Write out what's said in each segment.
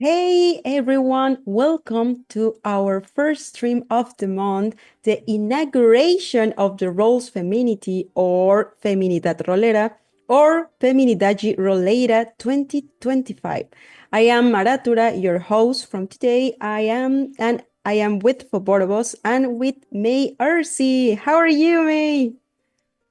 Hey everyone, welcome to our first stream of the month, the inauguration of the roles Femininity or Femineidad Rollera or Femineidad Rollera 2025. I am Maratura, your host from today. I am with Foborbos and with May Ursi. How are you, May?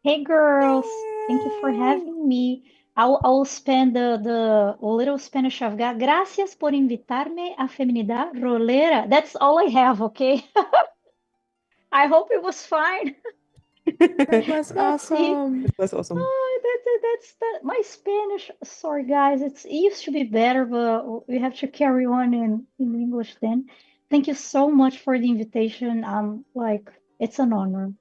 Hey girls, thank you for having me. I'll spend the little Spanish I've got. Gracias por invitarme a Feminidad Rolera. That's all I have, okay? I hope it was fine. That was That's it. awesome. It was awesome. Oh, that's that. My Spanish. Sorry, guys. It used to be better, but we have to carry on in English then. Thank you so much for the invitation. It's an honor.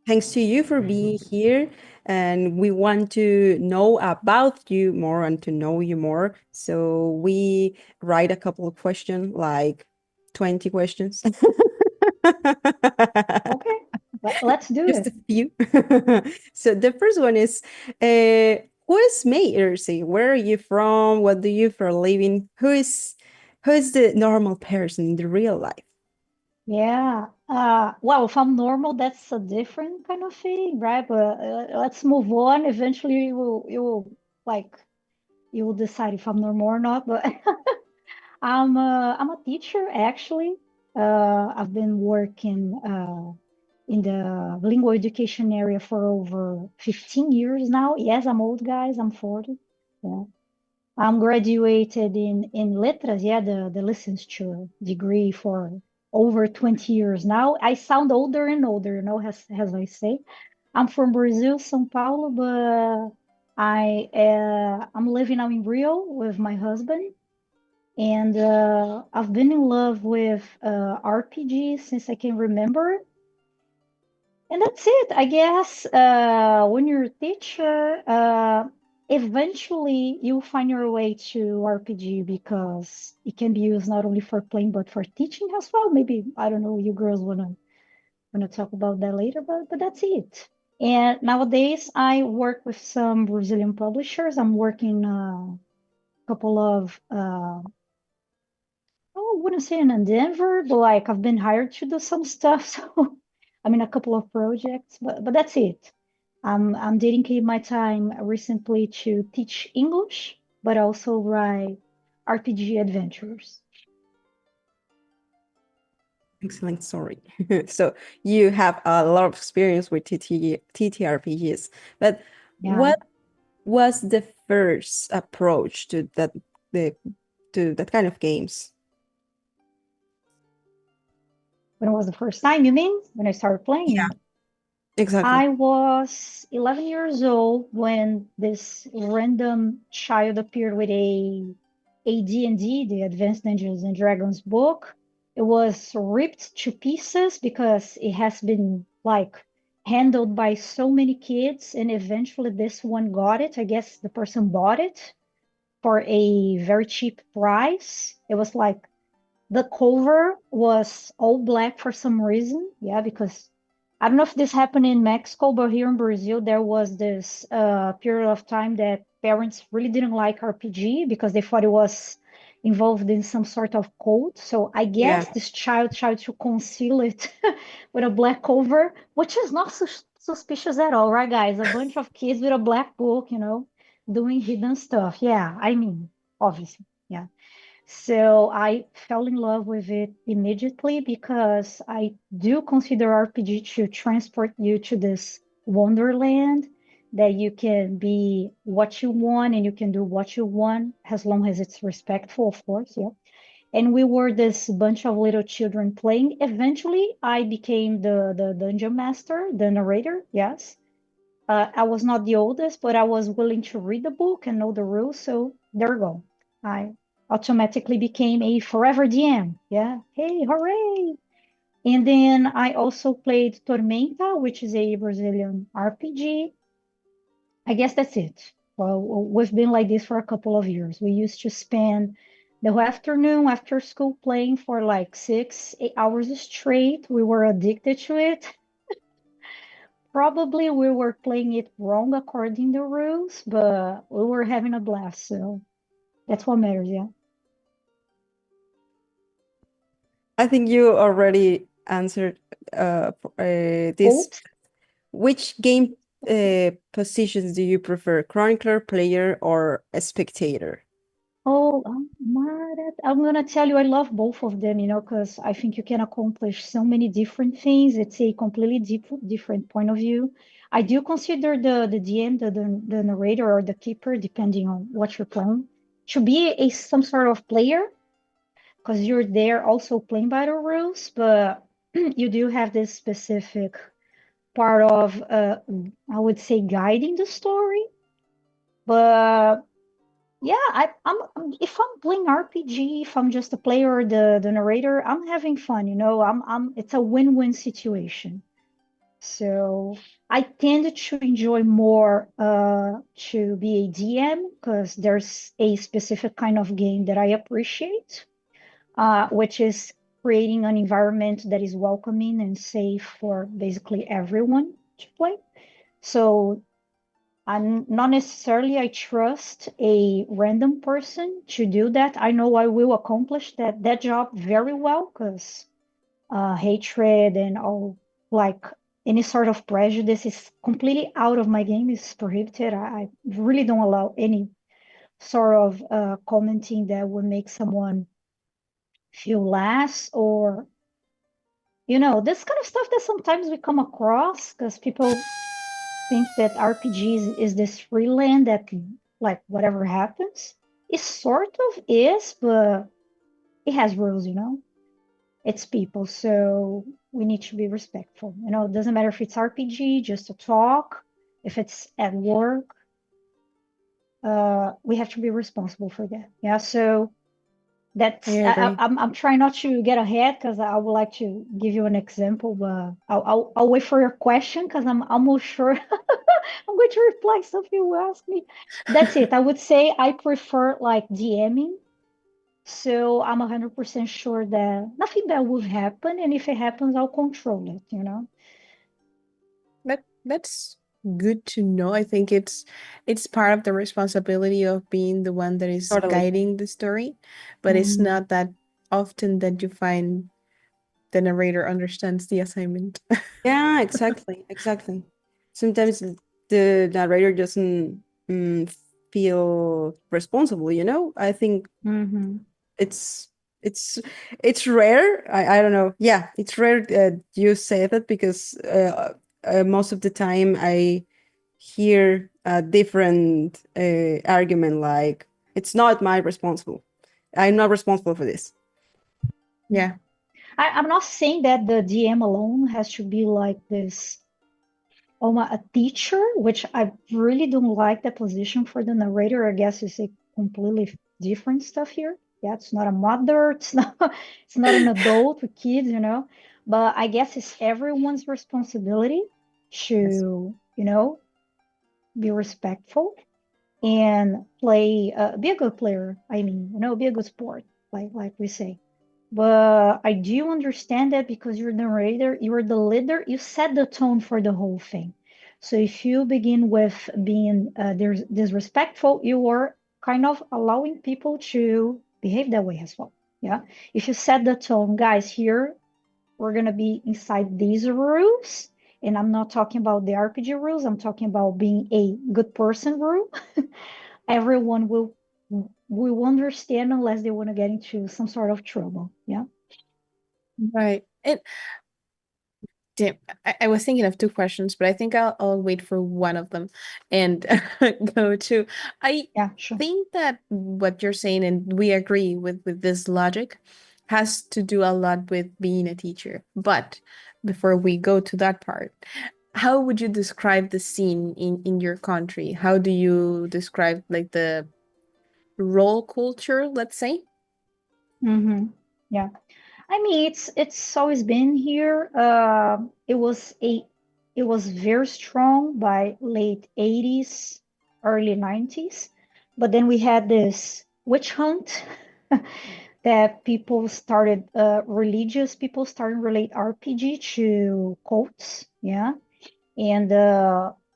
Thanks to you for being here. And we want to know about you more and to know you more. So we write a couple of questions, like 20 questions. Okay, let's do Just it. a few. So the first one is who is May Ursi? Where are you from? What do you for a living? Who is the normal person in the real life? Yeah. Well, if I'm normal, that's a different kind of thing, right? But let's move on. Eventually, like you will decide if I'm normal or not. But I'm a teacher actually. I've been working in the lingual education area for over 15 years now. Yes, I'm old, guys. I'm 40. Yeah. I'm graduated in letras, yeah, the licensure degree for over 20 years now. I sound older and older, as I say. I'm from Brazil, São Paulo, but I'm living now in Rio with my husband, and I've been in love with RPG since I can remember. And that's it, I guess. When you're a teacher, eventually you'll find your way to RPG because it can be used not only for playing but for teaching as well. Maybe I don't know. You girls wanna talk about that later, but that's it. And nowadays I work with some Brazilian publishers. I'm working a couple of I wouldn't say an endeavor, but like I've been hired to do some stuff. So I'm in a couple of projects, but that's it. I'm dedicating my time recently to teach English, but also write RPG adventures. Excellent story. So you have a lot of experience with TTRPGs, but Yeah. what was the first approach the to that kind of games? When it was the first time, you mean? When I started Yeah, playing? exactly. I was 11 years old when this random child appeared with a AD&D, the Advanced Dungeons and Dragons book. It was ripped to pieces because it has been like handled by so many kids, and eventually this one got it. I guess the person bought it for a very cheap price. It was like the cover was all black for some reason. Yeah, because I don't know if this happened in Mexico, but here in Brazil, there was this period of time that parents really didn't like RPG because they thought it was involved in some sort of cult. So I Yeah. guess this child tried to conceal it with a black cover, which is not suspicious at all, right, guys? A bunch of kids with a black book, doing hidden stuff. Yeah, I mean, obviously. Yeah. So I fell in love with it immediately because I do consider RPG to transport you to this wonderland that you can be what you want and you can do what you want as long as it's respectful, of course. Yeah. And we were this bunch of little children playing. Eventually, I became the dungeon master, the narrator. Yes. I was not the oldest, but I was willing to read the book and know the rules. So there we go. I automatically became a forever DM. Yeah. Hey, hooray. And then I also played Tormenta, which is a Brazilian RPG. I guess that's it. Well, we've been like this for a couple of years. We used to spend the whole afternoon after school playing for like 6, 8 hours straight. We were addicted to it. Probably we were playing it wrong according to rules, but we were having a blast. So That's what matters, yeah. I think you already answered this. Oops. Which game positions do you prefer, chronicler, player, or a spectator? Oh, I'm gonna tell you, I love both of them, because I think you can accomplish so many different things. It's a completely different point of view. I do consider the DM, the narrator or the keeper, depending on what you're playing, to be some sort of player, because you're there also playing by the rules, but you do have this specific part of, I would say, guiding the story. But yeah, if I'm playing RPG, if I'm just a player or the narrator, I'm having fun, it's a win-win situation. So I tend to enjoy more to be a DM because there's a specific kind of game that I appreciate, which is creating an environment that is welcoming and safe for basically everyone to play. So I'm not necessarily I trust a random person to do that. I know I will accomplish that job very well because hatred and all, like, any sort of prejudice is completely out of my game. Is prohibited. I really don't allow any sort of commenting that would make someone feel less, or this kind of stuff that sometimes we come across because people think that RPGs is this free land that, like, whatever happens. It sort of is, but it has rules, It's people, so we need to be respectful. It doesn't matter if it's RPG, just a talk, if it's at work, we have to be responsible for that. Yeah, so that's I agree. I'm trying not to get ahead because I would like to give you an example, but I'll wait for your question because I'm almost sure I'm going to reply something you ask me. That's it. I would say I prefer like DMing, so I'm 100% sure that nothing bad will happen, and if it happens, I'll control it. That's good to know. I think it's part of the responsibility of being the one that is Totally. guiding the story, but it's Mhm. not that often that you find the narrator understands the assignment. Yeah, exactly. Sometimes the narrator doesn't feel responsible, I think Mhm. it's it's it's rare. I don't know. Yeah, it's rare you say that because most of the time I hear a different argument like it's not my responsible. I'm not responsible for this. Yeah. I'm not saying that the DM alone has to be like this, a teacher, which I really don't like that position for the narrator. I guess it's a completely different stuff here. Yeah, it's not a mother, it's not an adult with kids. But I guess it's everyone's responsibility Yes. to, be respectful and play, be a good player. I mean, be a good sport, like we say. But I do understand that because you're the narrator, you're the leader, you set the tone for the whole thing. So if you begin with being there's disrespectful, you are kind of allowing people to behave that way as well. Yeah. If you set the tone, guys, here we're gonna be inside these rules. And I'm not talking about the RPG rules, I'm talking about being a good person rule. Everyone will understand unless they want to get into some sort of trouble. Yeah. Right. And damn, I was thinking of two questions, but I think I'll wait for one of them and go to. I Yeah, sure. think that what you're saying, and we agree with this logic, has to do a lot with being a teacher. But before we go to that part, how would you describe the scene in your country? How do you describe like the role culture, let's say? Mm-hmm. Yeah. I mean, it's always been here. It was very strong by late 80s, early 90s. But then we had this witch hunt that religious people started to relate RPG to cults. Yeah. And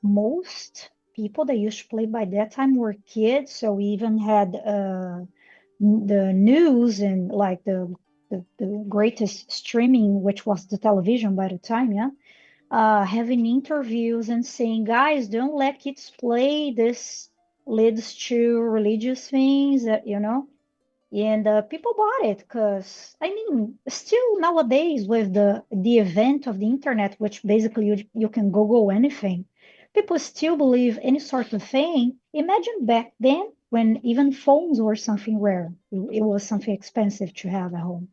most people that used to play by that time were kids. So we even had the news and like the greatest streaming, which was the television by the time, yeah, having interviews and saying, guys, don't let kids play. This leads to religious things that, and people bought it because, I mean, still nowadays with the event of the internet, which basically you can Google anything, people still believe any sort of thing. Imagine back then when even phones were something rare. It was something expensive to have at home,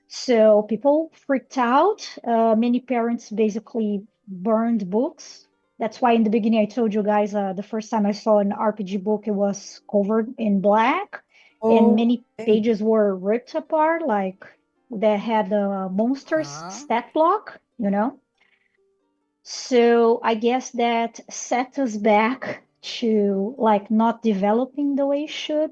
So people freaked out. Many parents basically burned books. That's why in the beginning I told you guys the first time I saw an RPG book, it was covered in black and Oh, many okay. pages were ripped apart, like that had the monster's stat block, So I guess that set us back to like not developing the way it should.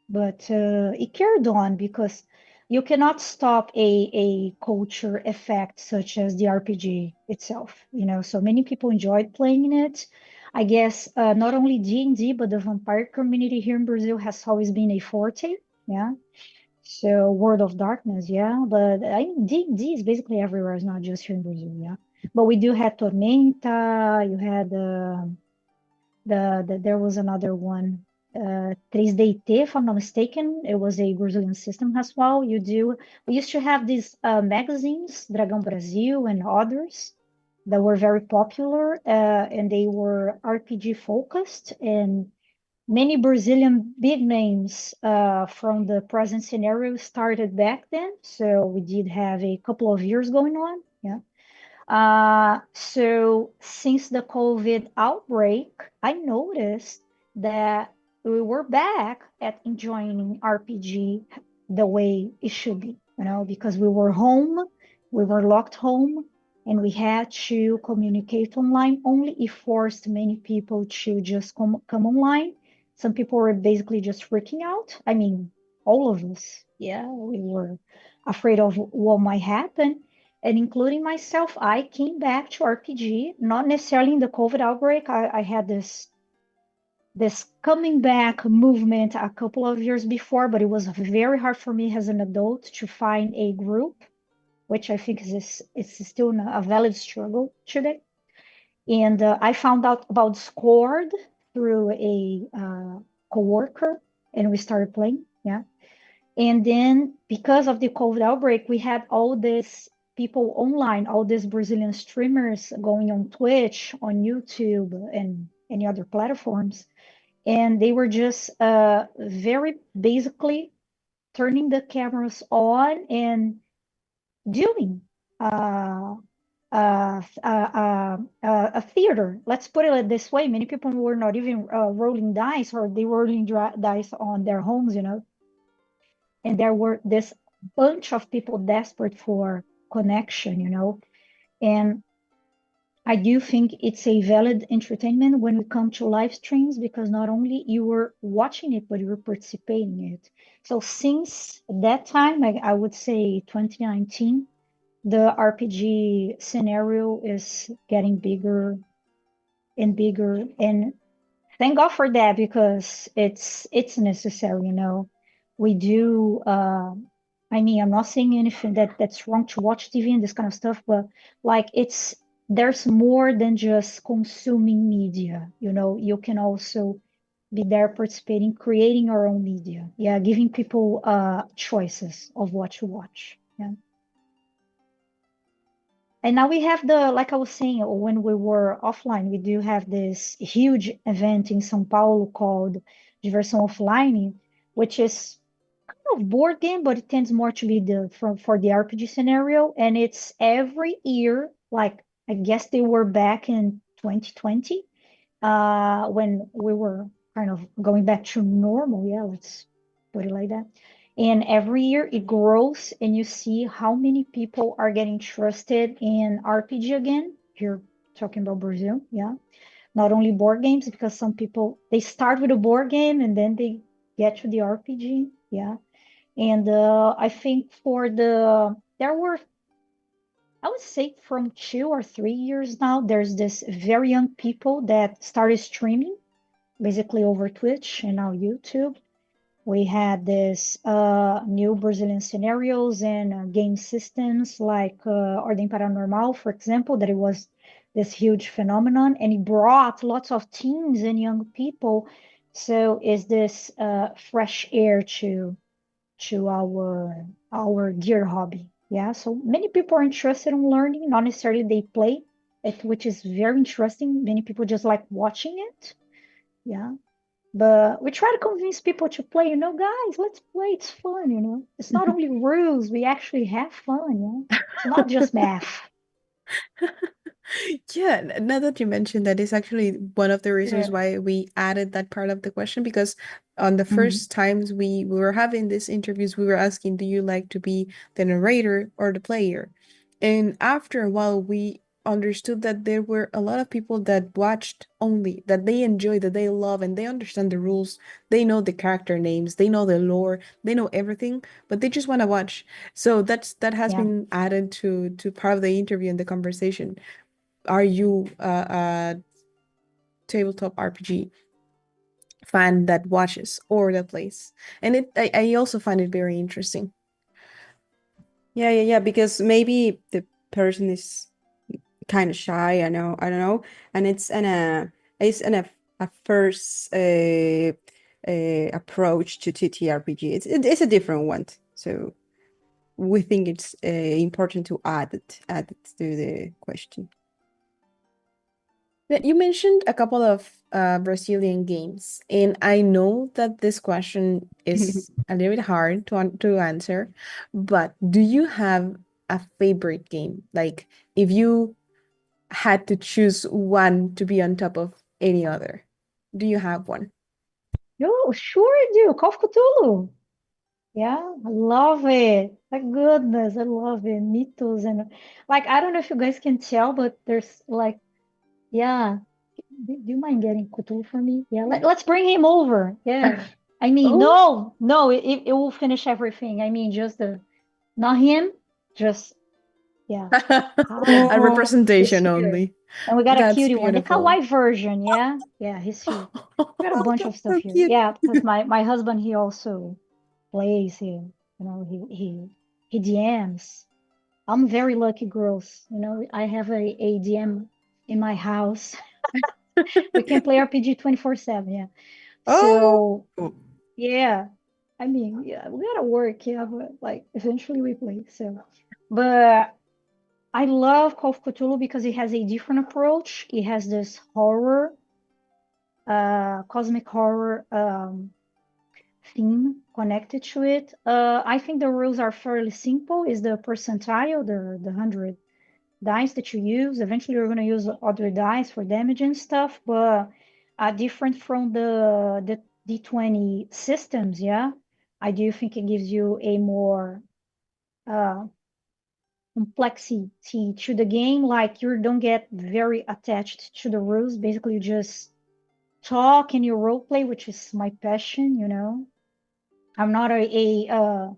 But it carried on because you cannot stop a culture effect such as the RPG itself. So many people enjoyed playing it. I guess not only D&D, but the vampire community here in Brazil has always been a forte. Yeah. So World of Darkness, yeah. But D&D is basically everywhere. It's not just here in Brazil, yeah. But we do have Tormenta. You had there was another one, 3DT, if I'm not mistaken. It was a Brazilian system as well. We used to have these magazines, Dragão Brasil and others, that were very popular, and they were RPG focused, and many Brazilian big names from the present scenario started back then. So we did have a couple of years going on, yeah. So since the COVID outbreak, I noticed that we were back at enjoying RPG the way it should be, because we were home, we were locked home, and we had to communicate online. Only it forced many people to just come online. Some people were basically just freaking out. I mean, all of us, yeah, we were afraid of what might happen, and including myself, I came back to RPG, not necessarily in the COVID outbreak. I had this coming back movement a couple of years before, but it was very hard for me as an adult to find a group, which I think is still a valid struggle today. And I found out about Discord through a coworker, and we started playing. Yeah. And then because of the COVID outbreak, we had all these people online, all these Brazilian streamers going on Twitch, on YouTube, and any other platforms. And they were just very basically turning the cameras on and doing a theater. Let's put it this way. Many people were not even rolling dice, or they were rolling dice on their homes, and there were this bunch of people desperate for connection, and I do think it's a valid entertainment when we come to live streams, because not only you were watching it, but you were participating in it. So since that time, I would say 2019, the RPG scenario is getting bigger and bigger, and thank God for that, because it's necessary, We do I mean, I'm not saying anything that's wrong to watch TV and this kind of stuff, but like there's more than just consuming media, You can also be there participating, creating your own media. Yeah, giving people choices of what to watch. Yeah. And now we have like I was saying, when we were offline, we do have this huge event in São Paulo called Diversão Offline, which is kind of board game, but it tends more to be for the RPG scenario. And it's every year, like I guess they were back in 2020, when we were kind of going back to normal. Yeah, let's put it like that. And every year it grows, and you see how many people are getting interested in RPG again. Here, talking about Brazil, yeah. Not only board games, because some people they start with a board game and then they get to the RPG, yeah. And I think there were I would say from 2 or 3 years now, there's this very young people that started streaming, basically over Twitch and now YouTube. We had this new Brazilian scenarios and game systems like Ordem Paranormal, for example, that it was this huge phenomenon, and it brought lots of teens and young people. So is this fresh air to our dear hobby? Yeah, so many people are interested in learning, not necessarily they play it, which is very interesting. Many people just like watching it. Yeah. But we try to convince people to play, guys, let's play. It's fun. It's not only rules, we actually have fun, It's not just math. Yeah, now that you mentioned that, is actually one of the reasons Yeah. why we added that part of the question, because on the Mhm. first times we were having these interviews, we were asking, do you like to be the narrator or the player? And after a while, we understood that there were a lot of people that watched only, that they enjoy, that they love, and they understand the rules. They know the character names, they know the lore, they know everything, but they just want to watch. So that has Yeah. been added to part of the interview and the conversation. Are you a tabletop RPG fan that watches or that plays? And I also find it very interesting. Yeah, because maybe the person is kind of shy, I don't know, and it's a first approach to TTRPG. It's a different one, so we think it's important to add it to the question. You mentioned a couple of Brazilian games, and I know that this question is a little bit hard to answer, but do you have a favorite game? Like, if you had to choose one to be on top of any other, do you have one? Oh, sure I do. Call of Cthulhu. Yeah, I love it. My goodness, I love it. Mythos and like I don't know if you guys can tell, but there's like, yeah. Do you mind getting Cthulhu for me? Yeah, let's bring him over. Yeah. I mean, Oh, no, it will finish everything. I mean, just not him, just yeah. Hi, a Oh, he's representation here. only. And we got a That's cutie one, the beautiful. kawaii version. Yeah, yeah, he's here. We got a bunch of that's stuff so here. cute. Yeah, because my husband he also plays here. He DMs. I'm very lucky, girls. I have a DM in my house. We can play RPG 24/7. Yeah. Oh, So yeah, I mean, yeah, we gotta work. Yeah, but like eventually we play. So, but I love Call of Cthulhu because it has a different approach. It has this horror, cosmic horror theme connected to it. I think the rules are fairly simple. Is the percentile, the 100 dice that you use. Eventually, you're going to use other dice for damage and stuff, but different from the D20 systems, yeah. I do think it gives you a more uh, complexity to the game. Like you don't get very attached to the rules. Basically, you just talk and you role play, which is my passion. I'm not a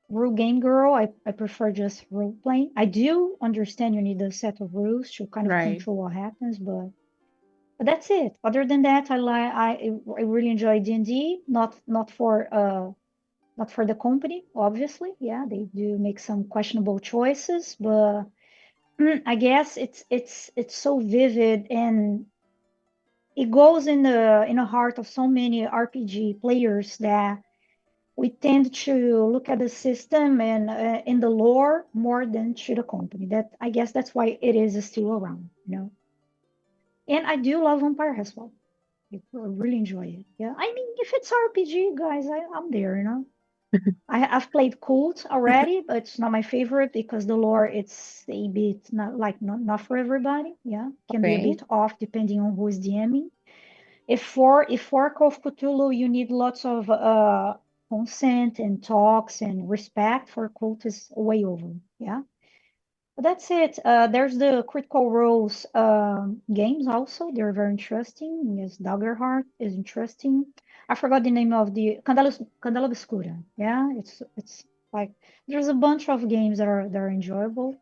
rule game girl. I prefer just role playing. I do understand you need a set of rules to kind of Right. control what happens, but that's it. Other than that, I really enjoy D&D. Not for the company, obviously. Yeah, they do make some questionable choices, but I guess it's so vivid and it goes in the heart of so many RPG players that we tend to look at the system and in the lore more than to the company. That I guess that's why it is still around. And I do love Vampire as well. I really enjoy it. Yeah, I mean, if it's RPG, guys, I'm there. I've played Cult already, but it's not my favorite because the lore it's a bit not for everybody. Yeah, can be a Okay. bit off depending on who is DMing. If for Call of Cthulhu, you need lots of consent and talks and respect. For Cult is way over. Yeah. But that's it. There's the Critical Roles games also. They're very interesting. Yes, Daggerheart is interesting. I forgot the name of the Candela Obscura. Yeah, it's like there's a bunch of games that are enjoyable.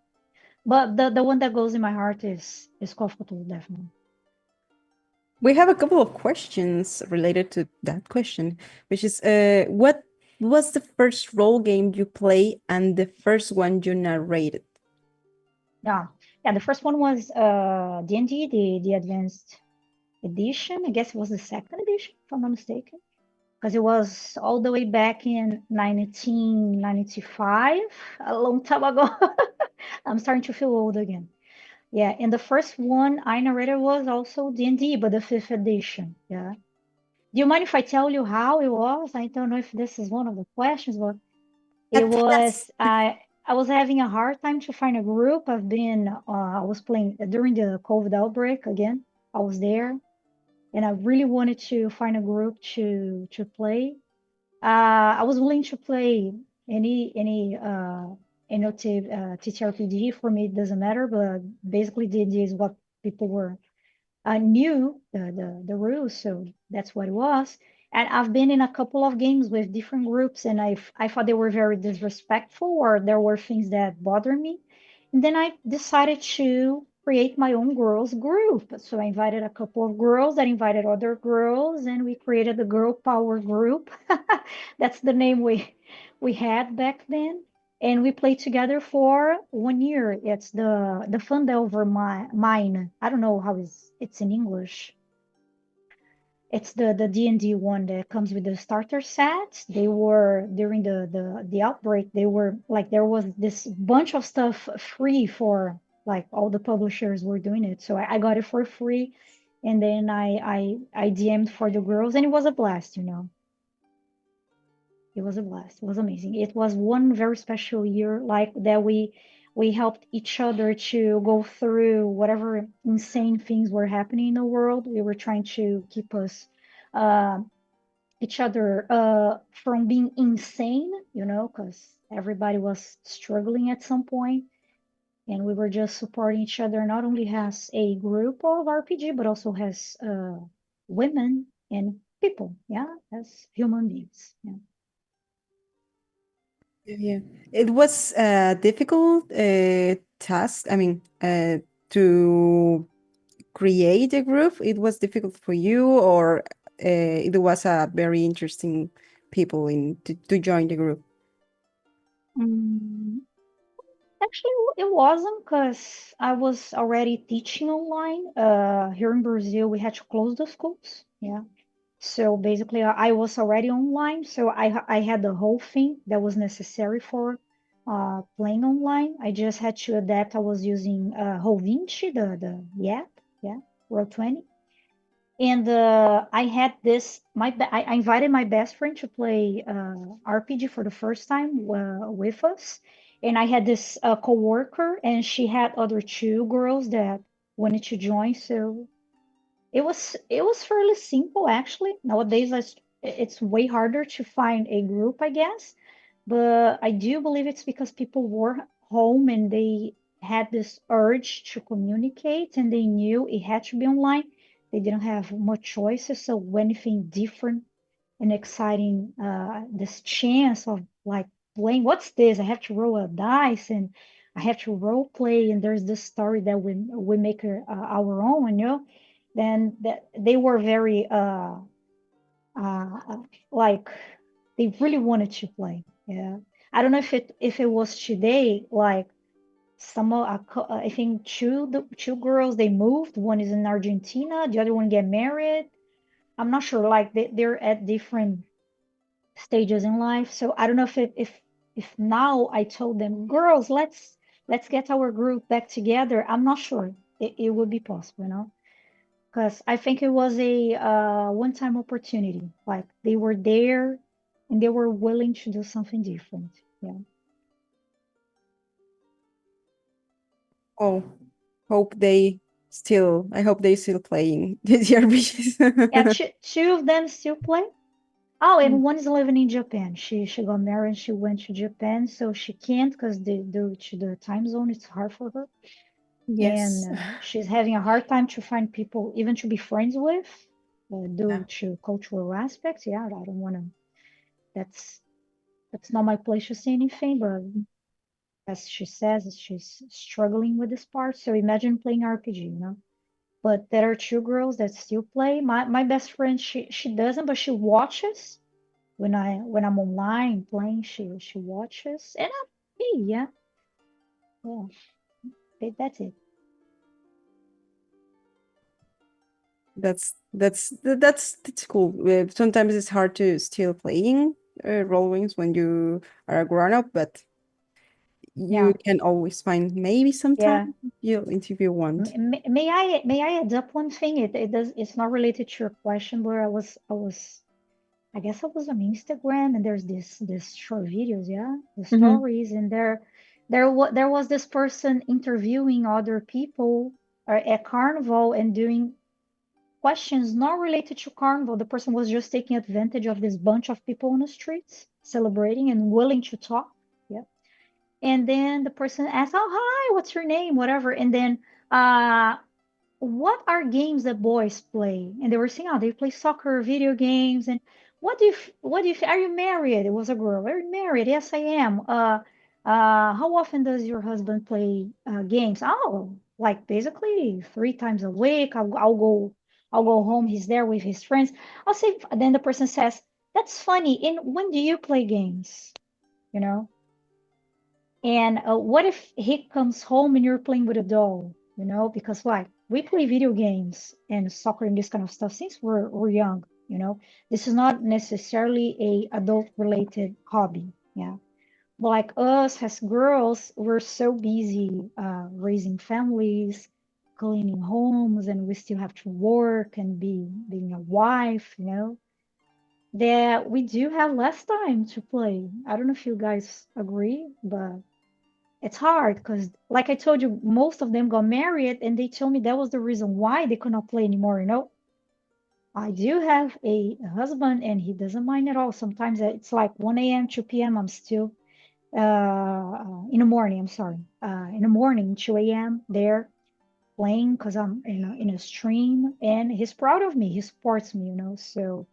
But the one that goes in my heart is Call of Cthulhu, definitely. We have a couple of questions related to that question, which is what was the first role game you play and the first one you narrated? Yeah, the first one was D&D, the advanced edition. I guess it was the second edition, if I'm not mistaken, because it was all the way back in 1995, a long time ago. I'm starting to feel old again. Yeah, and the first one I narrated was also D&D, but the fifth edition. Yeah. Do you mind if I tell you how it was? I don't know if this is one of the questions, but it Tell us. was I was having a hard time to find a group. I was playing during the COVID outbreak again. I was there, and I really wanted to find a group to play. I was willing to play any TTRPG. For me, it doesn't matter, but basically D&D is what people were knew the rules, so that's what it was. And I've been in a couple of games with different groups, and I thought they were very disrespectful, or there were things that bothered me. And then I decided to create my own girls group. So I invited a couple of girls that invited other girls, and we created the Girl Power Group. That's the name we had back then. And we played together for 1 year. It's the Fandelver mine. I don't know how it's in English. It's the D&D one that comes with the starter sets. They were during the outbreak. They were like there was this bunch of stuff free for like all the publishers were doing it. So I got it for free, and then I DM'd for the girls, and it was a blast. It was a blast. It was amazing. It was one very special year, like that we helped each other to go through whatever insane things were happening in the world. We were trying to keep us uh, each other from being insane, because everybody was struggling at some point, and we were just supporting each other. Not only as a group of RPG, but also as women and people, yeah, as human beings. Yeah. Yeah. It was a difficult task. I mean, to create a group, it was difficult for you, or it was a very interesting people to join the group. Mm, Actually, it wasn't because I was already teaching online. Here in Brazil, we had to close the schools. Yeah. So basically, I was already online. So I had the whole thing that was necessary for playing online. I just had to adapt. I was using Roll20, the app. Yeah. Roll20. And I had this. I invited my best friend to play RPG for the first time with us, and I had this coworker, and she had other two girls that wanted to join. So it was fairly simple actually. Nowadays, it's way harder to find a group, I guess, but I do believe it's because people were home and they had this urge to communicate and they knew it had to be online. They didn't have much choices. So anything different and exciting, this chance of like playing, what's this? I have to roll a dice and I have to role play, and there's this story that we make our own, then that they were very like they really wanted to play. Yeah. I don't know if it was today, like I think two girls they moved. One is in Argentina, the other one get married. I'm not sure. Like they're at different stages in life. So I don't know if now I told them, girls, let's get our group back together. I'm not sure it would be possible, because I think it was a one-time opportunity. Like they were there and they were willing to do something different. Yeah. Oh, I hope they still playing the Yeah, RPGs. two of them still play. Oh, and one is living in Japan. She got married and she went to Japan, so she can't because due to the time zone, it's hard for her. And Yes. she's having a hard time to find people even to be friends with Yeah. due to cultural aspects. Yeah, I don't want to. That's that's not my place to say anything, but as she says, she's struggling with this part. So imagine playing RPG, you know. But there are two girls that still play. My best friend, she doesn't, but she watches when I'm online playing. She watches, and me, yeah, yeah. That's it. That's cool. Sometimes it's hard to still playing role wings when you are a grown up, but Yeah, you can always find maybe some yeah. time if you want. May I add up one thing? It's not related to your question, but I guess I was on Instagram and there's this short videos, yeah, the Mm-hmm. stories, and there was this person interviewing other people at Carnival and doing questions not related to Carnival. The person was just taking advantage of this bunch of people on the streets celebrating and willing to talk. Yeah. And then the person asked, "Oh, hi, what's your name?" Whatever. And then uh what are games that boys play? And they were saying, oh, they play soccer, video games. And are you married? It was a girl. Are you married? Yes, I am. How often does your husband play games? Oh, like basically 3 times a week. I'll go home. He's there with his friends. I'll say, then the person says, that's funny. And when do you play games? You know? And what if he comes home and you're playing with a doll? You know, because like we play video games and soccer and this kind of stuff since we're young. You know, this is not necessarily a adult related hobby. Yeah, but like us as girls, we're so busy raising families, cleaning homes, and we still have to work and being a wife. You know, that we do have less time to play. I don't know if you guys agree, but it's hard because, like I told you, most of them got married and they told me that was the reason why they could not play anymore. You know, I do have a husband and he doesn't mind at all. Sometimes it's like 1 a.m., 2 p.m. I'm still in the morning. I'm sorry, in the morning, 2 a.m. there playing because I'm in a stream and he's proud of me. He supports me, you know, so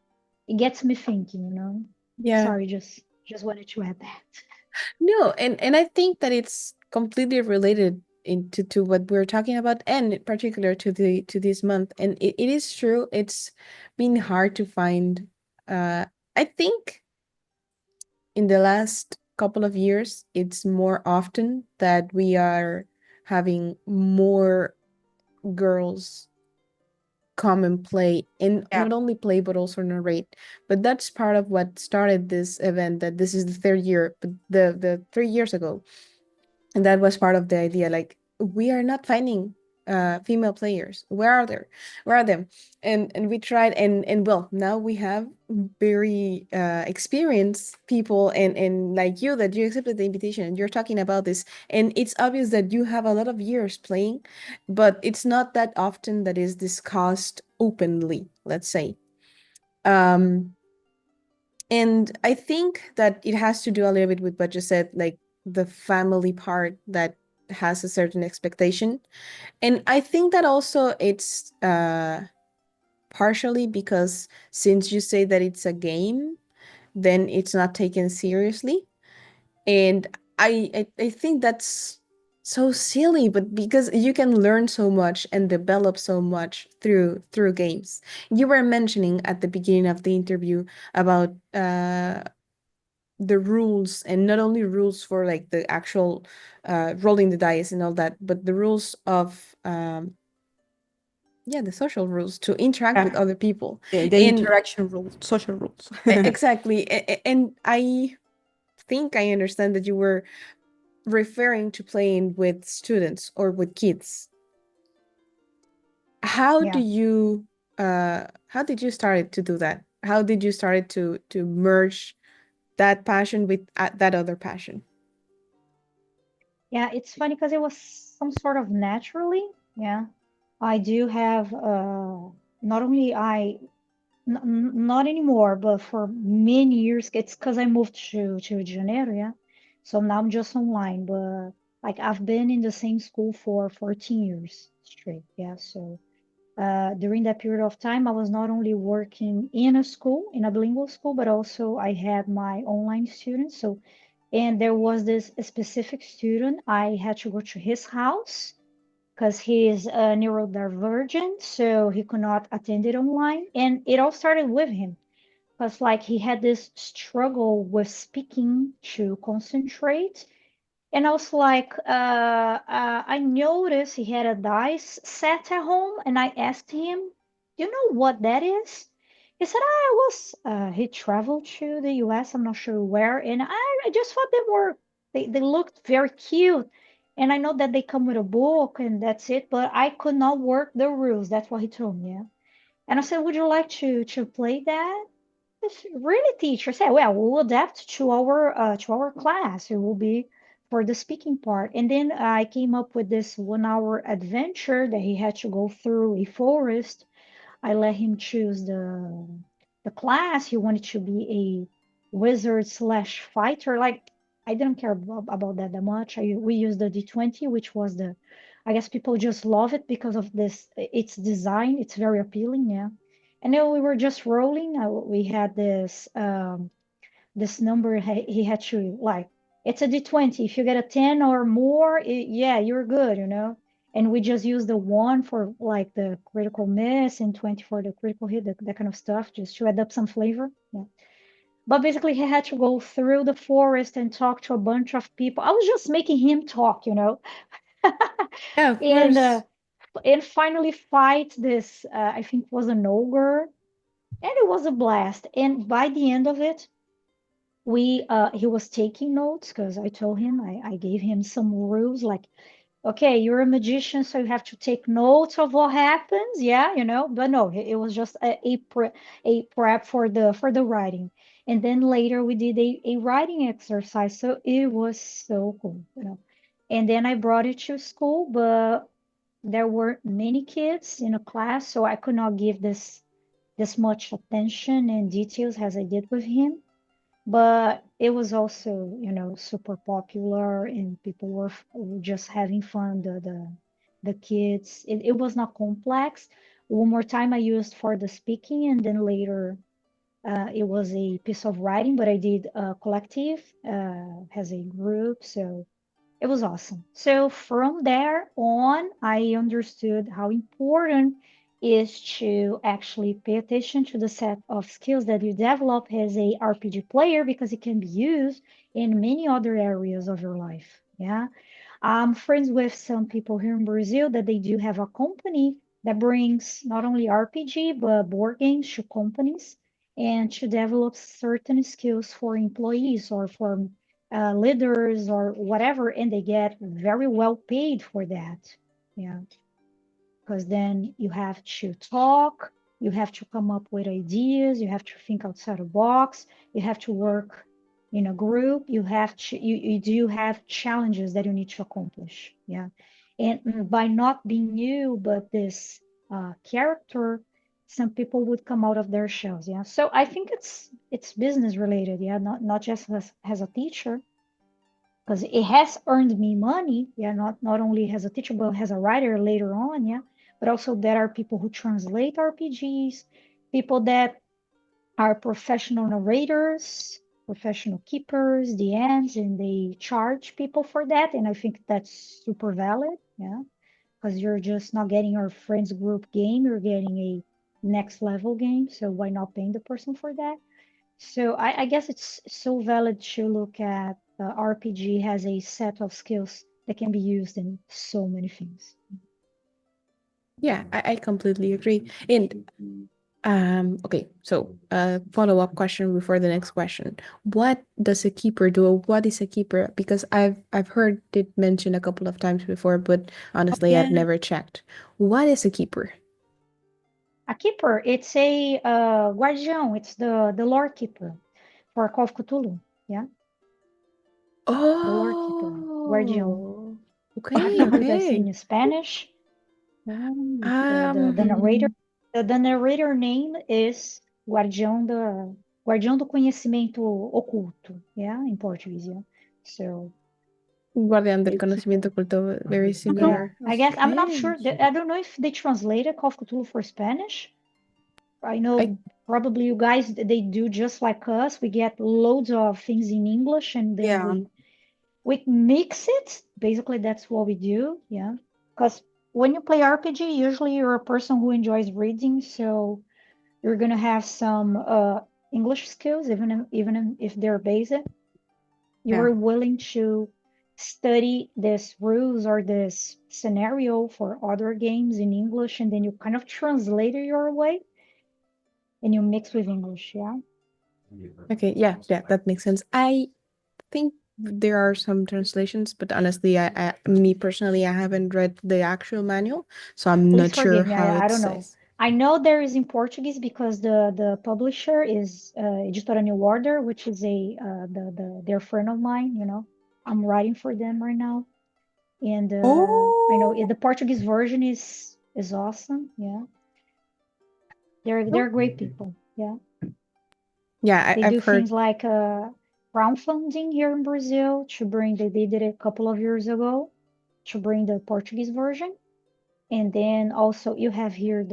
it gets me thinking, you know. Yeah. Sorry, just wanted to add that. No, and I think that it's completely related into to what we're talking about, and in particular to the to this month. And it is true, it's been hard to find I think in the last couple of years it's more often that we are having more girls come and play, and Yeah. not only play but also narrate. But that's part of what started this event, that this is the third year, but the 3 years ago. And that was part of the idea, like we are not finding female players. Where are they? Where are them? And we tried, and well, now we have very experienced people, and like you, that you accepted the invitation and you're talking about this, and it's obvious that you have a lot of years playing, but it's not that often that is discussed openly, let's say. um and I think that it has to do a little bit with what you said, like the family part that has a certain expectation. And I think that also it's partially because, since you say that it's a game, then it's not taken seriously. And I think that's so silly, but because you can learn so much and develop so much through games. You were mentioning at the beginning of the interview about the rules, and not only rules for like the actual rolling the dice and all that, but the rules of yeah, the social rules to interact with Yeah. other people. The And interaction rules, social rules. exactly, and I think I understand that you were referring to playing with students or with kids. How do Yeah. you how did you start to do that? How did you start to merge that passion with that other passion? Yeah, it's funny because it was some sort of naturally. Yeah, I do have not only not anymore, but for many years. It's because I moved to Rio de Janeiro. Yeah, so now I'm just online. But like I've been in the same school for 14 years straight. Yeah, so during that period of time, I was not only working in a school, in a bilingual school, but also I had my online students. So And there was this specific student, I had to go to his house because he is a neurodivergent, so he could not attend it online. And it all started with him because like he had this struggle with speaking to concentrate. And I was like, I noticed he had a dice set at home, and I asked him, "You know what that is?" He said, he traveled to the US, I'm not sure where, and I just thought they looked very cute. And I know that they come with a book and that's it, but I could not work the rules. That's what he told me. Yeah. And I said, would you like to play that? It's really, teacher said, well, we'll adapt to our class. It will be for the speaking part. And then I came up with this 1 hour adventure that he had to go through a forest. I let him choose the class. He wanted to be a wizard slash fighter. Like I didn't care about that much. We used the D20, which was I guess people just love it because of this. Its design. It's very appealing. Yeah. And then we were just rolling. We had this number he had to like. It's a D20. If you get a 10 or more, yeah, you're good, you know. And we just use the 1 for like the critical miss and 20 for the critical hit, that kind of stuff, just to add up some flavor. Yeah. But basically, he had to go through the forest and talk to a bunch of people. I was just making him talk, you know. Yeah, of and course. and finally fight this, I think was an ogre, and it was a blast. And by the end of it, he was taking notes because I told him, I gave him some rules like, okay, you're a magician, so you have to take notes of what happens. Yeah, you know, but no, it was just a prep for the writing. And then later we did a writing exercise. So it was so cool, you know. And then I brought it to school, but there were many kids in a class, so I could not give this much attention and details as I did with him. But it was also, you know, super popular and people were just having fun. The kids, it was not complex. One more time I used for the speaking, and then later it was a piece of writing, but I did a collective as a group, so it was awesome. So from there on, I understood how important is to actually pay attention to the set of skills that you develop as a RPG player, because it can be used in many other areas of your life. Yeah. I'm friends with some people here in Brazil that they do have a company that brings not only RPG but board games to companies and to develop certain skills for employees or for leaders or whatever, and they get very well paid for that. Yeah, because then you have to talk, you have to come up with ideas, you have to think outside the box, you have to work in a group, you do have challenges that you need to accomplish. Yeah, and by not being you but this character, some people would come out of their shells. Yeah, so I think it's business related. Yeah, not just as a teacher, because it has earned me money. Yeah, not only as a teacher but as a writer later on. Yeah, but also there are people who translate RPGs, people that are professional narrators, professional keepers, DMs, and they charge people for that, and I think that's super valid. Yeah, because you're just not getting your friends group game, you're getting a next level game, so why not paying the person for that? So I guess it's so valid to look at RPG has a set of skills that can be used in so many things. Yeah, I completely agree. And okay, so follow-up question before the next question. What does a keeper do? Or what is a keeper? Because I've heard it mentioned a couple of times before, but honestly, I've Yeah, never checked. What is a keeper? a keeper, it's a guardião, it's the lore keeper for Call of Cthulhu. Yeah, the lore keeper, guardião. Oh, I don't okay, know how you guys say okay. in Spanish. The narrator, Um, the narrator name is Guardião do Conhecimento Oculto, yeah, in Portuguese, yeah. So Guardián del It's conocimiento oculto, very yeah, similar. I guess I'm not Okay. sure. I don't know if they translated Call of Cthulhu for Spanish. I I know probably you guys, they do just like us. We get loads of things in English and then Yeah. we mix it. Basically, that's what we do. Yeah. Because when you play RPG, usually you're a person who enjoys reading, so you're gonna have some English skills, even if they're basic. Yeah. You're willing to study this rules or this scenario for other games in English, and then you kind of translate it your way and you mix with English. Yeah. Okay, yeah, that makes sense. I think there are some translations, but honestly, me personally, I haven't read the actual manual, so I'm Please not sure forgive me. how I it don't know. says. I know there is in Portuguese because the publisher is Editora New Order, which is their friend of mine. You know, I'm writing for them right now, and I know Oh, the Portuguese version is awesome. Yeah, they're great people. Yeah, Yeah, they I've do heard. things like crowdfunding here in Brazil to bring. They did it a couple of years ago to bring the Portuguese version, and then also you have here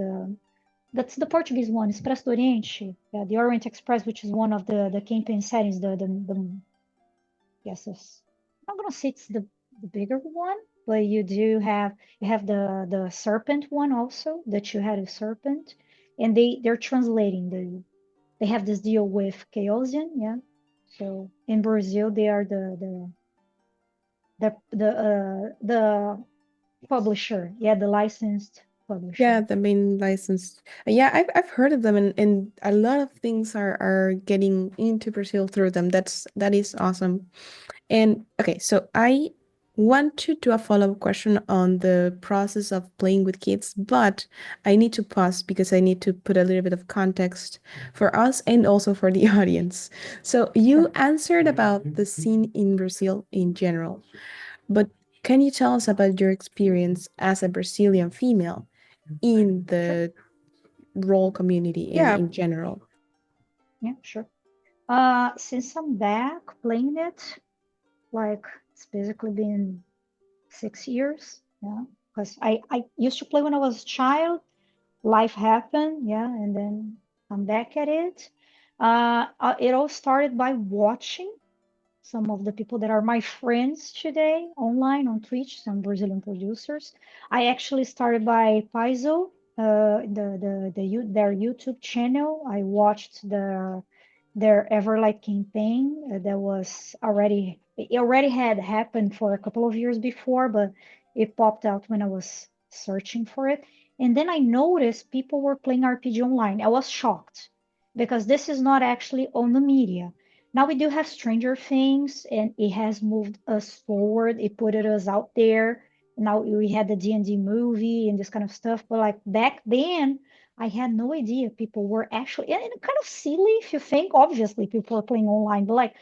that's the Portuguese one, Expresso do Oriente, yeah, the Orient Express, which is one of the campaign settings. The yes, I'm not gonna say it's the bigger one, but you have the serpent one also that you had a serpent, and they're translating they have this deal with Chaosian, yeah. So in Brazil, they are the publisher, yeah, the licensed Yeah, publisher. the main license. Yeah, I've heard of them, and a lot of things are getting into Brazil through them. That is awesome. And okay, so I want to do a follow-up question on the process of playing with kids, but I need to pause because I need to put a little bit of context for us and also for the audience. So you Sure. answered about the scene in Brazil in general, but can you tell us about your experience as a Brazilian female in Sure. the role community yeah. in general? Yeah, sure. Since I'm back playing it, like it's basically been 6 years. Yeah, because I used to play when I was a child. Life happened, yeah, and then I'm back at it. It all started by watching some of the people that are my friends today online on Twitch, some Brazilian producers. I actually started by Paizo, their YouTube channel. I watched their Everlight campaign that was already it already had happened for a couple of years before, but it popped out when I was searching for it. And then I noticed people were playing RPG online. I was shocked because this is not actually on the media. Now we do have Stranger Things, and it has moved us forward. It put us out there. Now we had the D&D movie and this kind of stuff. But like back then, I had no idea people were actually, and kind of silly if you think. Obviously, people are playing online, but like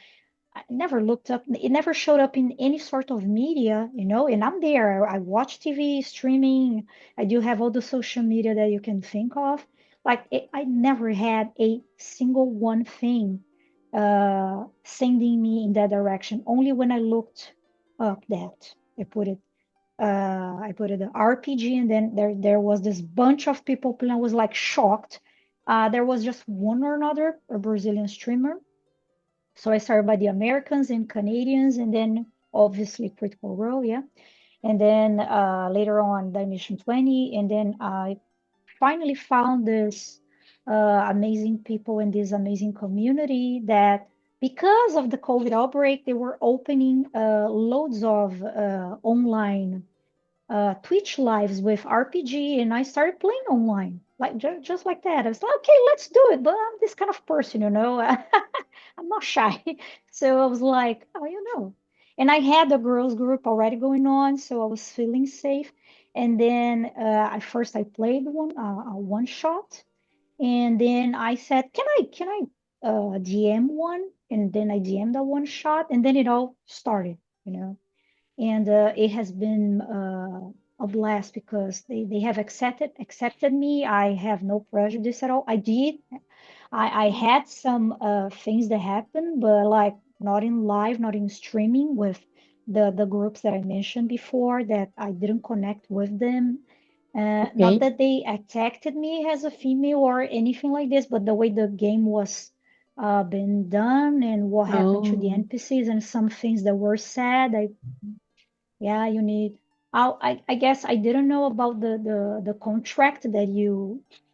I never looked up. It never showed up in any sort of media, you know. And I'm there. I watch TV, streaming. I do have all the social media that you can think of. Like I never had a single one thing sending me in that direction. Only when I looked up that I put it the RPG, and then there was this bunch of people playing. I was like shocked. There was just one or another a Brazilian streamer. So I started by the Americans and Canadians, and then obviously Critical Role, yeah. And then later on Dimension 20, and then I finally found this amazing people in this amazing community that because of the COVID outbreak, they were opening loads of online Twitch lives with RPG, and I started playing online, like just like that. I was like, okay, let's do it. But I'm this kind of person, you know. I'm not shy, so I was like, oh, you know. And I had the girls group already going on, so I was feeling safe. And then at first I played a one shot, and then I said, can I DM one? And then I DM'd a one shot, and then it all started, you know. And it has been a blast because they have accepted me. I have no prejudice at all. I had some things that happened, but like not in live, not in streaming with the groups that I mentioned before, that I didn't connect with them. Not Okay. that they attacked me as a female or anything like this, but the way the game was been done and what happened to the Oh, NPCs and some things that were said. Yeah, you need. I guess I didn't know about the contract that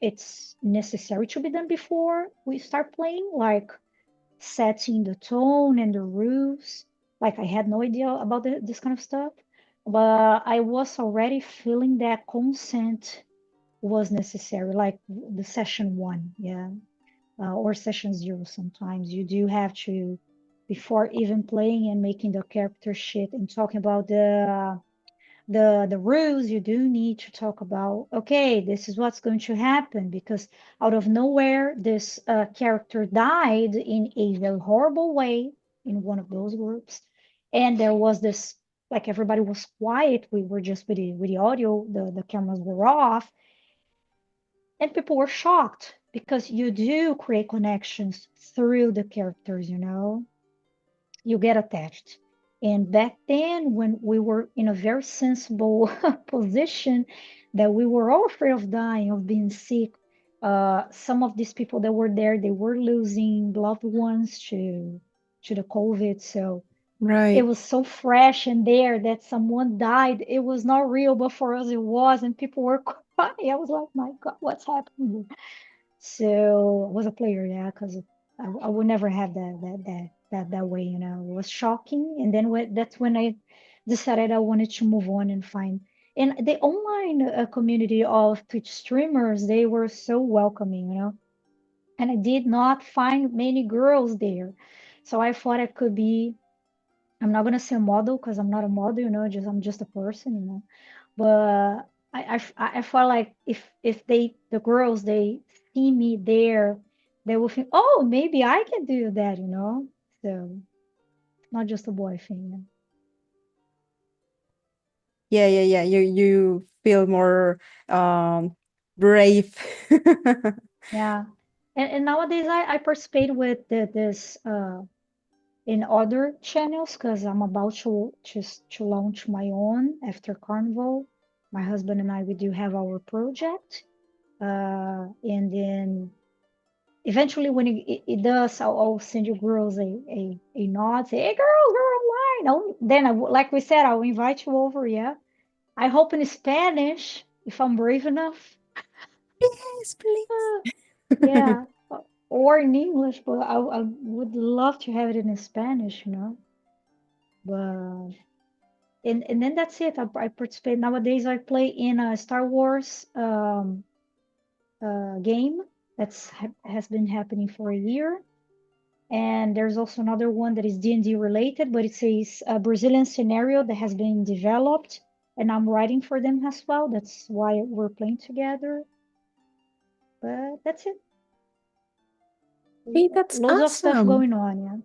it's necessary to be done before we start playing, like setting the tone and the rules. Like I had no idea about this kind of stuff, but I was already feeling that consent was necessary, like the session one, yeah, or session zero. Sometimes you do have to, before even playing and making the character shit and talking about the rules, you do need to talk about, okay, this is what's going to happen, because out of nowhere this character died in a very horrible way in one of those groups, and there was this, like, everybody was quiet, we were just with the audio, the cameras were off, and people were shocked because you do create connections through the characters, you get attached. And back then, when we were in a very sensible position, that we were all afraid of dying, of being sick, some of these people that were there, they were losing loved ones to the COVID. So it right. was so fresh in there that someone died. It was not real, but for us it was, and people were crying. I was like, my God, what's happening? So I was a player, yeah, because I would never have that way, It was shocking, and then that's when I decided I wanted to move on and find. And the online community of Twitch streamers, they were so welcoming, And I did not find many girls there, so I thought I could be. I'm not gonna say a model because I'm not a model, Just I'm just a person, but I felt like if the girls they see me there, they will think, oh, maybe I can do that, So not just a boy thing. Yeah. You feel more brave. Yeah, and nowadays I participate with this in other channels because I'm about to launch my own after Carnival. My husband and I, we do have our project, and then eventually when it does, I'll send you girls a nod, say, hey girls, we're online. Then like we said, I'll invite you over, yeah. I hope in Spanish if I'm brave enough. Yes, please. Uh, yeah, or in English, but I would love to have it in Spanish, but and then that's it. I participate nowadays. I play in a Star Wars game that's has been happening for a year. And there's also another one that is D&D related, but it's a Brazilian scenario that has been developed, and I'm writing for them as well. That's why we're playing together. But that's it. Hey, that's Loads of stuff awesome. going on, yeah.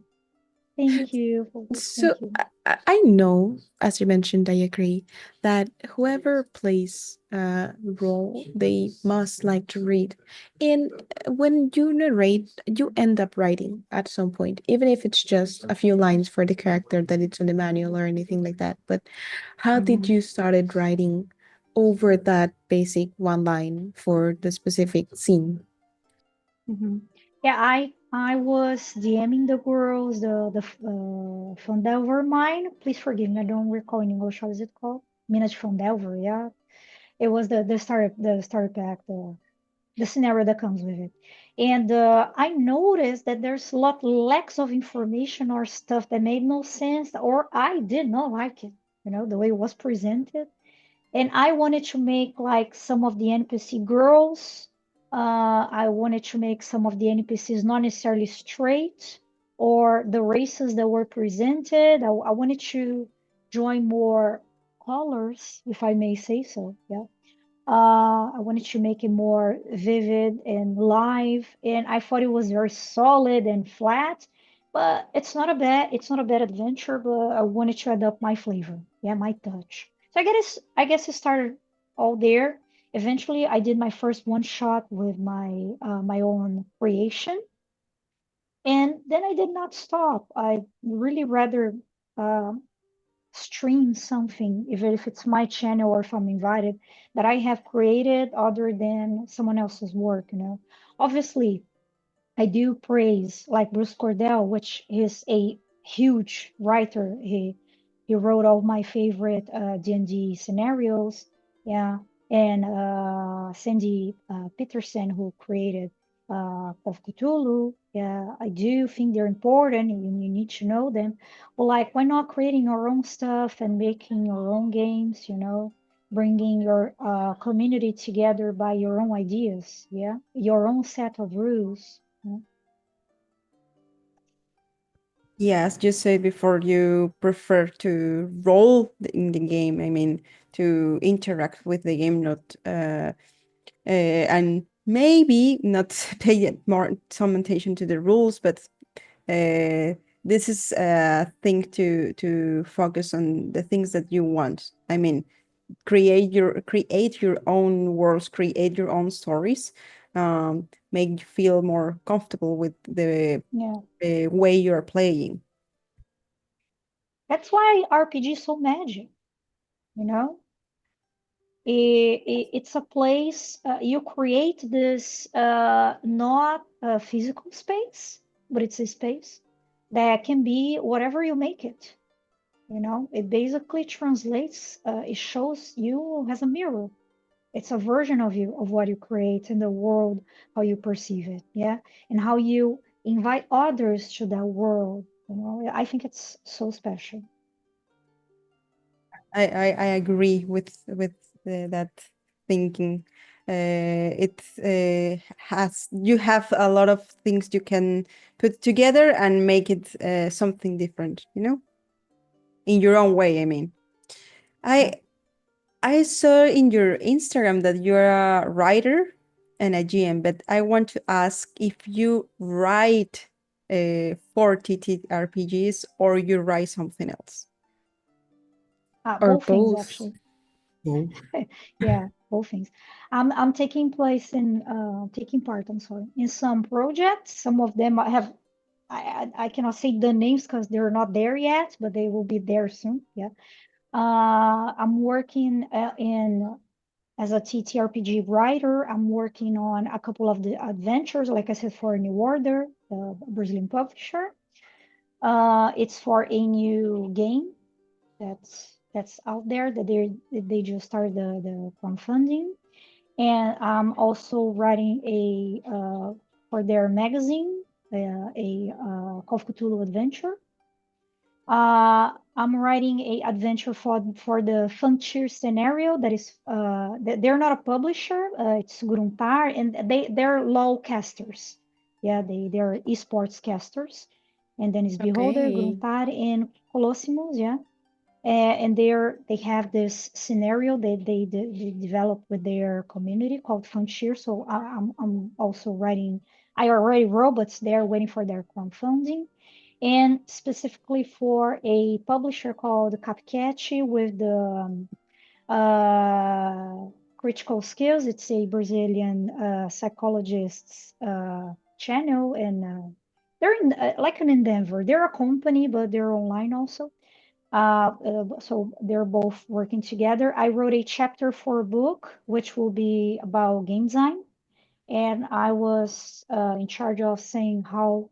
Thank you. So Thank you. I know, as you mentioned, I agree that whoever plays a role, they must like to read. And when you narrate, you end up writing at some point, even if it's just a few lines for the character that it's in the manual or anything like that. But how did Mhm. you started writing over that basic one line for the specific scene? Mhm. Yeah, I was DMing the girls, the from Delver mine. Please forgive me, I don't recall in English how is it called. Minutes from Delver, yeah. It was the starter pack, the scenario that comes with it. And I noticed that there's a lot lacks of information or stuff that made no sense, or I did not like it, the way it was presented. And I wanted to make like some of the NPC girls. I wanted to make some of the NPCs not necessarily straight or the races that were presented. I wanted to join more colors, if I may say so. Yeah. I wanted to make it more vivid and live, and I thought it was very solid and flat. But it's not a bad adventure. But I wanted to adopt my flavor, yeah, my touch. So I guess it started all there. Eventually, I did my first one shot with my own creation, and then I did not stop. I really rather. Um stream something, even if it's my channel or if I'm invited, that I have created other than someone else's work, you know. Obviously, I do praise like Bruce Cordell, which is a huge writer. He wrote all my favorite D&D scenarios, yeah, and Sandy Peterson, who created of Cthulhu. Yeah, I do think they're important. You need to know them. But like, why not creating your own stuff and making your own games? You know, bringing your community together by your own ideas. Yeah, your own set of rules. Yeah. Yes, you said before you prefer to roll in the game. I mean, to interact with the game, not and maybe not pay more some attention to the rules, but this is a thing to focus on the things that you want. I mean, create your own worlds, create your own stories, make you feel more comfortable with the Yeah. way you're playing. That's why RPG is so magic, you know? It's a place you create this not a physical space, but it's a space that can be whatever you make it. You know, it basically translates, it shows you as a mirror. It's a version of you, of what you create in the world, how you perceive it, yeah, and how you invite others to that world. You know, I think it's so special. I agree with that thinking. It has you have a lot of things you can put together and make it something different, you know, in your own way. I mean, Yeah. I I saw in your Instagram that you're a writer and a GM, but I want to ask if you write for TTRPGs or you write something else. Or Both things both. actually. Yeah, both things. I'm taking part, I'm sorry, in some projects. Some of them I have I cannot say the names because they're not there yet, but they will be there soon. Yeah. I'm working in as a TTRPG writer. I'm working on a couple of the adventures, like I said, for New Order, the Brazilian publisher. It's for a new game that's out there that they just started the crowdfunding, and I'm also writing a for their magazine a Call of Cthulhu adventure. I'm writing a adventure for the Frontier scenario that is they're not a publisher. It's Gruntar, and they're LOL casters. Yeah, they're esports casters, and then it's Beholder, Okay. Gruntar, and Colossimos. Yeah, and they have this scenario that they develop with their community called Frontier. So I'm also writing. I already wrote, but they're waiting for their crowdfunding, and specifically for a publisher called Capcat with the critical skills. It's a Brazilian psychologist's channel, and they're in like in Denver. They're a company, but they're online also. So they're both working together. I wrote a chapter for a book, which will be about game design, and I was in charge of saying how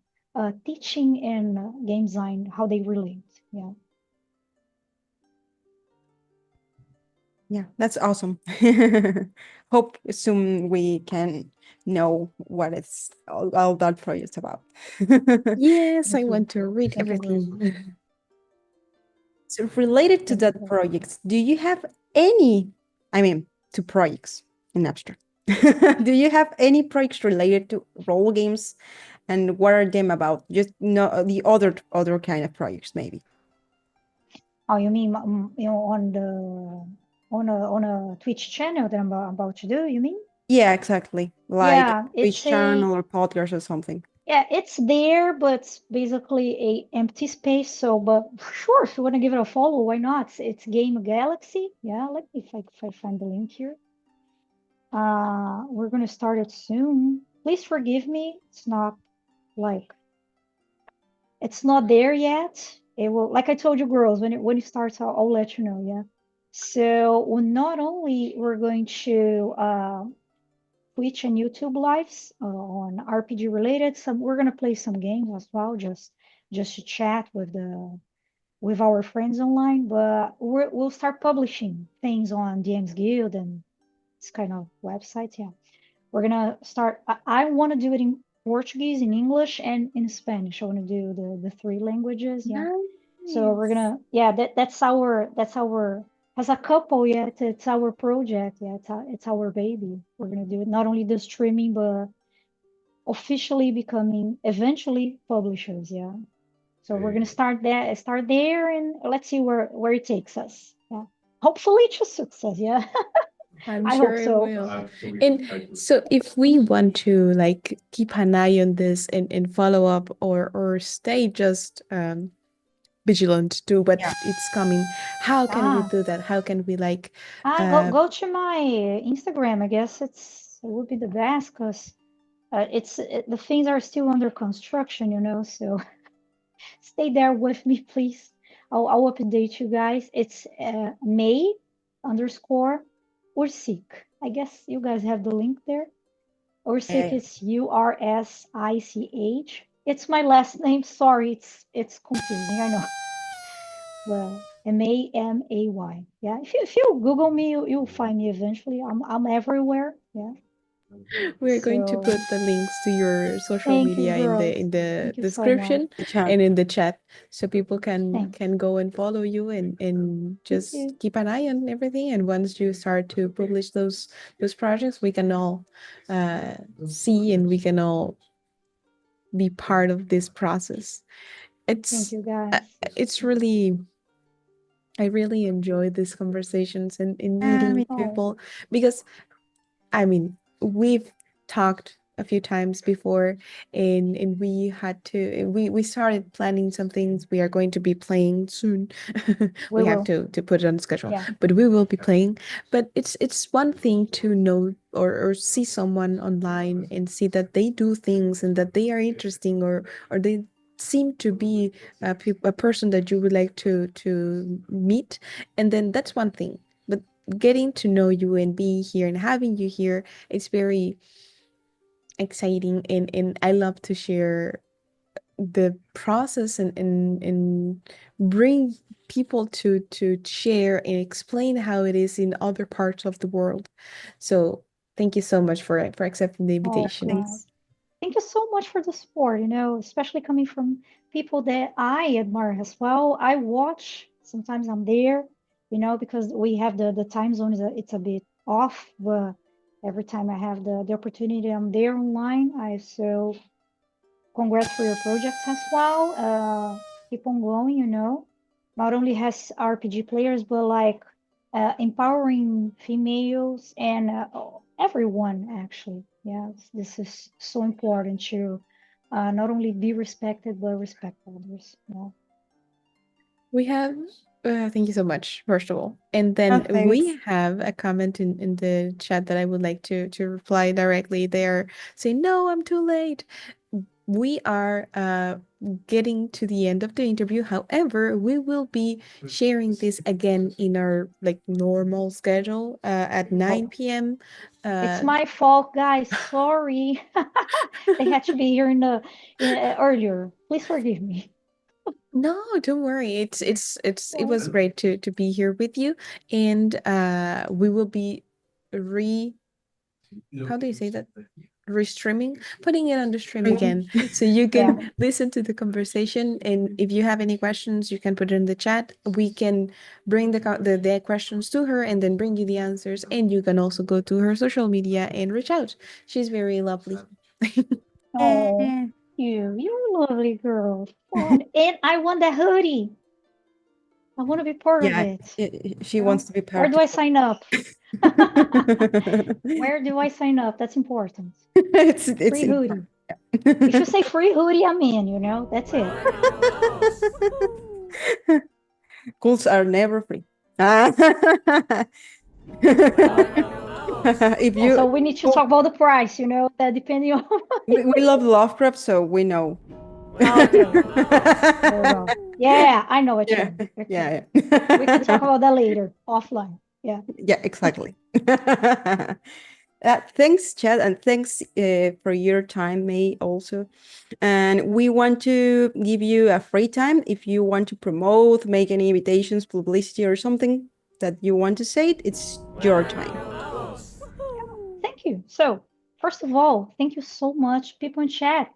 teaching and game design how they relate. Yeah, Yeah, that's awesome. Hope soon we can know what it's all that project's about. Yes, thank I you. want to read Thank you, Rose. everything. So related to Thank you, that Rose. projects, do you have any, I mean, to projects in abstract? Do you have any projects related to role games, and what are them about? Just no the other kind of projects maybe. Oh, you mean you know on the on a Twitch channel that I'm about to do? You mean? Yeah, exactly. Like a Yeah, Twitch it's a channel or podcast or something. yeah, it's there, but it's basically a empty space. So, but sure, if you want to give it a follow, why not? It's Game Galaxy. Yeah, let me if I find the link here. We're gonna start it soon. Please forgive me. It's not like it's not there yet. it will, like I told you, girls, when it starts, I'll let you know. Yeah. So not only we're going to Twitch and YouTube lives on RPG related. We're gonna play some games as well, just to chat with our friends online. But we'll start publishing things on DM's Guild and this kind of websites. Yeah, we're gonna start. I want to do it in Portuguese, in English, and in Spanish. I want to do the three languages. Yeah. So we're gonna, yeah, that's our as a couple, yeah, it's our project, yeah, it's our baby. We're gonna do it not only the streaming, but officially becoming eventually publishers, yeah. So we're gonna start there, and let's see where it takes us. Yeah, hopefully to success. Yeah, I'm I sure hope it so. will. And so if we want to like keep an eye on this and follow up or stay just vigilant to what Yeah. it's coming, how can we Ah, do that? How can we like go to my Instagram. I guess it would be the best because the things are still under construction, so stay there with me, please. I'll update you guys. It's May underscore Ursik. I guess you guys have the link there. Ursik Yeah. is Ursich. It's my last name. Sorry, it's confusing. I know. Well, May. Yeah. If you Google me, you'll find me eventually. I'm everywhere. Yeah. we're going to put So the links to your social thank you, media in girls. the Thank you so much. description The chat. and in the chat so people can Thanks. go and follow you and Thank just you. keep an eye on everything. And once you start to publish those projects, we can all see and we can all be part of this process. Thank It's you, uh, guys. it's really, I really enjoy these conversations and Me meeting too. Oh, people because I mean, we've talked a few times before and we had to we started planning some things we are going to be playing soon. we We have will. to put it on the schedule, Yeah. but we will be playing. But it's one thing to know or see someone online and see that they do things and that they are interesting or they seem to be a person that you would like to meet, and then that's one thing. But getting to know you and being here and having you here, it's very exciting and I love to share the process and bring people to share and explain how it is in other parts of the world. So thank you so much for accepting the Oh, invitation. God. Thank you so much for the support, especially coming from people that I admire as well. I watch, sometimes I'm there, because we have the time zone it's a bit off, but every time I have the opportunity, I'm there online. So congrats for your projects as well. Keep on going, Not only has RPG players, but like empowering females and everyone actually. Yeah, this is so important to not only be respected, but respect others. Yeah. We have, thank you so much, first of all. And Oh, then we thanks. have a comment in the chat that I would like to reply directly. They're saying, no, I'm too late. We are getting to the end of the interview. However, we will be sharing this again in our like normal schedule at 9 p.m. It's Uh, my fault, guys. Sorry. They had to be here earlier. Please forgive me. no, don't worry. It was great to be here with you, and we will be re how do you say that? Restreaming, putting it on the stream again. So you Yeah. can listen to the conversation. And if you have any questions, you can put it in the chat. We can bring the questions to her and then bring you the answers. And you can also go to her social media and reach out. She's very lovely. Oh, Yeah. you're a lovely girl. Fun. And I want that hoodie. I want to be part of Yeah, it. she wants to be Where part do of I sign up? it. Where do I sign up? That's important. It's Free hoodie. If you say free hoodie, I'm in, That's it. Schools are never free. If Yeah, so you, we need to talk about the price, that depending on we love Lovecraft, so we know. Okay. There we go. Yeah, I know what you Yeah, mean. Okay. yeah, We can talk yeah. about that later, offline. Yeah. Yeah, exactly. Thanks, Chad, and thanks for your time, May, also. And we want to give you a free time if you want to promote, make any invitations, publicity, or something that you want to say. It's your time. Thank you. So, first of all, thank you so much, people in chat.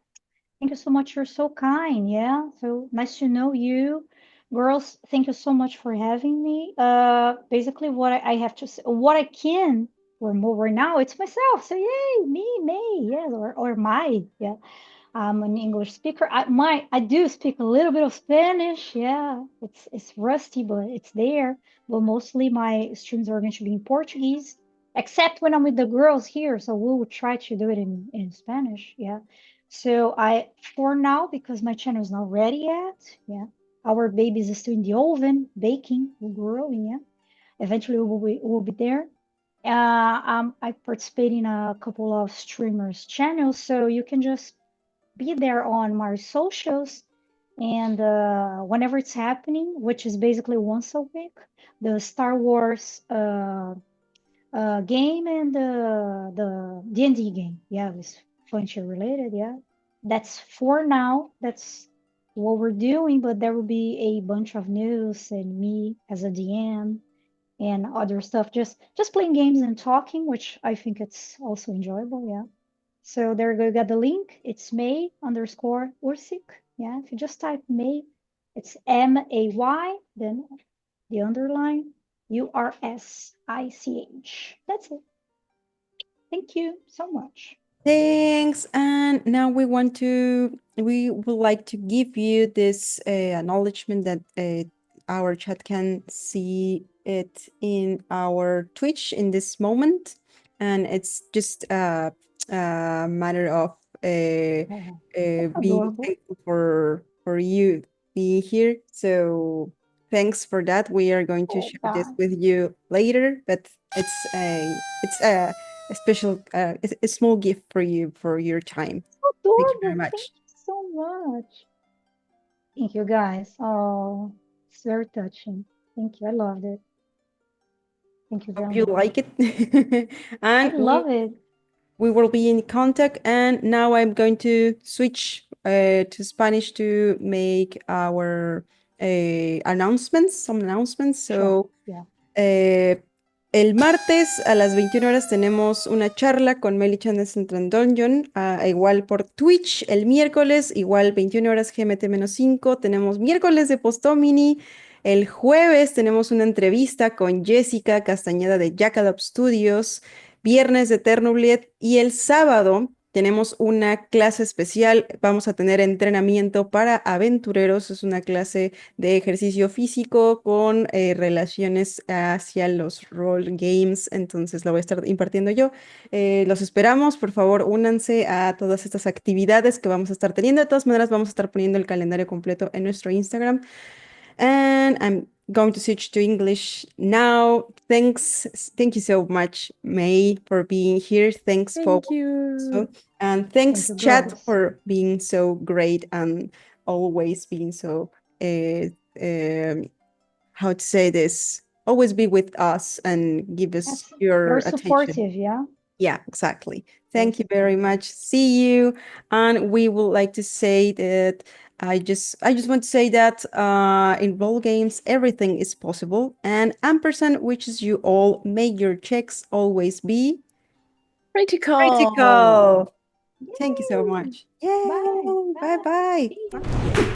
Thank you so much. You're so kind. Yeah. So nice to know you. Girls, thank you so much for having me. Basically what I have to say, what I can promote right now, it's myself. So yay, me, May, yes, or my, yeah. I'm an English speaker. I do speak a little bit of Spanish. Yeah, it's rusty, but it's there. But mostly my streams are going to be in Portuguese, except when I'm with the girls here. So we will try to do it in Spanish. Yeah. So for now, because my channel is not ready yet. Yeah, our baby is still in the oven, baking, growing. Yeah, eventually we'll be there. I participate in a couple of streamers channels, so you can just be there on my socials and whenever it's happening, which is basically once a week, the Star Wars game and the D&D game. Yeah, it's furniture related. Yeah, that's for now. That's what we're doing, but there will be a bunch of news and me as a DM and other stuff. Just playing games and talking, which I think it's also enjoyable. Yeah. So there you go, got the link. It's May underscore Ursik. Yeah, if you just type May, it's MAY, then the underline URSICH. That's it. Thank you so much. Thanks. And now we would like to give you this acknowledgement that our chat can see it in our Twitch in this moment. And it's just a matter of Oh, being adorable. thankful for you being here. So thanks for that. We are going to Oh, share this God. with you later, but it's a special a small gift for you for your time. Thank you very Adorable. Thank much. you so much. Thank you, guys. Oh, it's very touching. Thank you. I loved it. Thank you Hope very you much. like it. I And love it. we will be in contact. And now I'm going to switch to Spanish to make our announcements, some announcements. Sure. So Yeah. eh, el martes a las 21 horas tenemos una charla con Meli Chandes en Dungeon, igual por Twitch. El miércoles, igual 21 horas GMT-5, tenemos miércoles de Postomini. El jueves tenemos una entrevista con Jessica Castañeda de Jackalope Studios, viernes de Ternubliet, y el sábado tenemos una clase especial. Vamos a tener entrenamiento para aventureros. Es una clase de ejercicio físico con relaciones hacia los role games. Entonces la voy a estar impartiendo yo. Los esperamos. Por favor, únanse a todas estas actividades que vamos a estar teniendo. De todas maneras, vamos a estar poniendo el calendario completo en nuestro Instagram. And I'm going to switch to English now. Thank you so much, May, for being here. Thanks, Paul. Thank you. And Thank thanks, you, Chad, girls. for being so great and always being so, uh, um, how to say this, always be with us and give us That's your very attention. supportive. Yeah. Yeah, exactly. Very Thank you very supportive. much. See you. And we would like to say that I just want to say that in role games everything is possible. And Ampersand wishes you all make your checks always be Critical. critical. Thank you so Yay. much. Yay. Bye. Bye Bye. bye. See you.